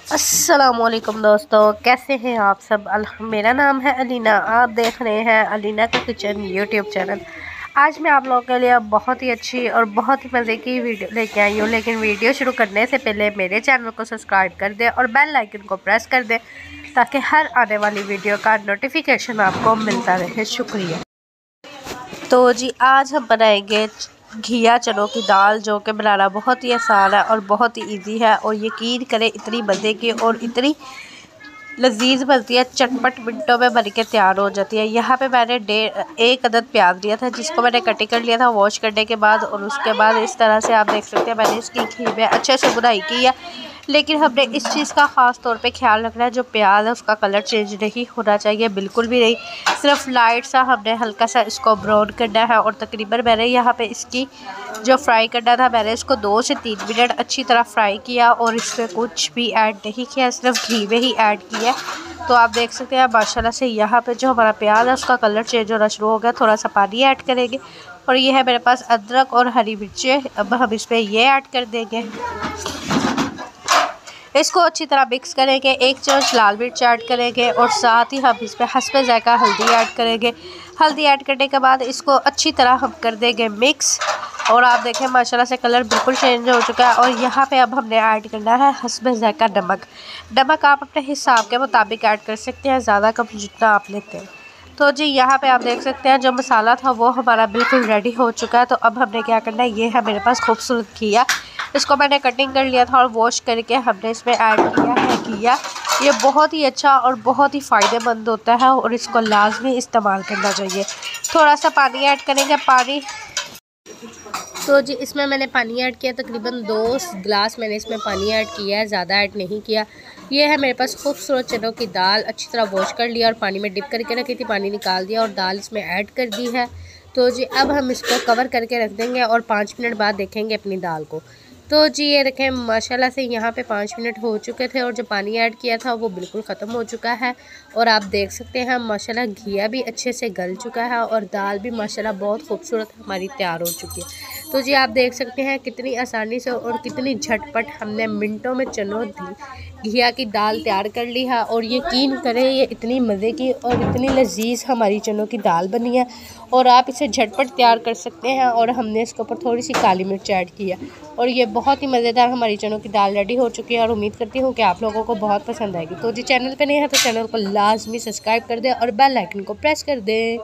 अस्सलामुअलैकुम दोस्तों, कैसे हैं आप सब। मेरा नाम है अलीना, आप देख रहे हैं अलीना का किचन यूट्यूब चैनल। आज मैं आप लोगों के लिए बहुत ही अच्छी और बहुत ही मज़े की वीडियो लेके आई हूँ। लेकिन वीडियो शुरू करने से पहले मेरे चैनल को सब्सक्राइब कर दें और बेल आइकन को प्रेस कर दें ताकि हर आने वाली वीडियो का नोटिफिकेशन आपको मिलता रहे। शुक्रिया। तो जी आज हम बनाएंगे घिया चनों की दाल, जो कि बनाना बहुत ही आसान है और बहुत ही इजी है। और यकीन करें इतनी मज़े की और इतनी लजीज बनती है, चटपट मिनटों में बन के तैयार हो जाती है। यहाँ पे मैंने 1 अदद प्याज लिया था, जिसको मैंने कटिंग कर लिया था वॉश करने के बाद। और उसके बाद इस तरह से आप देख सकते हैं मैंने इसकी घी में अच्छे से बुनाई की है। लेकिन हमने इस चीज़ का ख़ास तौर पे ख्याल रखना है, जो प्याज है उसका कलर चेंज नहीं होना चाहिए, बिल्कुल भी नहीं। सिर्फ लाइट सा हमने हल्का सा इसको ब्राउन करना है। और तकरीबन मैंने यहाँ पे इसकी जो फ्राई करना था, मैंने इसको 2 से 3 मिनट अच्छी तरह फ्राई किया और इसमें कुछ भी ऐड नहीं किया, सिर्फ घी में ही ऐड किया। तो आप देख सकते हैं माशाल्लाह से यहाँ पे जो हमारा प्याज है उसका कलर चेंज होना शुरू हो गया। थोड़ा सा पानी ऐड करेंगे और ये है मेरे पास अदरक और हरी मिर्चें। अब हम इसमें ये ऐड कर देंगे, इसको अच्छी तरह मिक्स करेंगे। 1 चम्मच लाल मिर्च ऐड करेंगे और साथ ही हम इसमें हस्बे ज़ायका हल्दी ऐड करेंगे। हल्दी ऐड करने के बाद इसको अच्छी तरह हम कर देंगे मिक्स। और आप देखें माशाल्लाह से कलर बिल्कुल चेंज हो चुका है। और यहाँ पे अब हमने ऐड करना है हस्बे ज़ायका नमक आप अपने हिसाब के मुताबिक ऐड कर सकते हैं, ज़्यादा कम जितना आप लेते हैं। तो जी यहाँ पे आप देख सकते हैं जो मसाला था वो हमारा बिल्कुल रेडी हो चुका है। तो अब हमने क्या करना है, ये है मेरे पास खूबसूरत घिया, इसको मैंने कटिंग कर लिया था और वॉश करके हमने इसमें ऐड किया है घिया। ये बहुत ही अच्छा और बहुत ही फ़ायदेमंद होता है और इसको लाजमी इस्तेमाल करना चाहिए। थोड़ा सा पानी ऐड करेंगे, पानी तो जी इसमें मैंने पानी ऐड किया, तकरीबन 2 गिलास मैंने इसमें पानी ऐड किया है, ज़्यादा ऐड नहीं किया। ये है मेरे पास खूबसूरत चनों की दाल, अच्छी तरह वॉश कर लिया और पानी में डिप करके रखी थी, पानी निकाल दिया और दाल इसमें ऐड कर दी है। तो जी अब हम इसको कवर करके रख देंगे और 5 मिनट बाद देखेंगे अपनी दाल को। तो जी ये देखें माशाल्लाह से यहाँ पे 5 मिनट हो चुके थे और जो पानी ऐड किया था वो बिल्कुल ख़त्म हो चुका है। और आप देख सकते हैं माशाल्लाह घिया भी अच्छे से गल चुका है और दाल भी माशाल्लाह बहुत खूबसूरत हमारी तैयार हो चुकी है। तो जी आप देख सकते हैं कितनी आसानी से और कितनी झटपट हमने मिनटों में चनों घिया की दाल तैयार कर ली है। और यकीन करें ये इतनी मज़े की और इतनी लजीज हमारी चनों की दाल बनी है और आप इसे झटपट तैयार कर सकते हैं। और हमने इसके ऊपर थोड़ी सी काली मिर्च ऐड की है और ये बहुत ही मज़ेदार हमारी चनों की दाल रेडी हो चुकी है। और उम्मीद करती हूँ कि आप लोगों को बहुत पसंद आएगी। तो जी चैनल पे नहीं है तो चैनल को लाजमी सब्सक्राइब कर दें और बेल आइकन को प्रेस कर दें।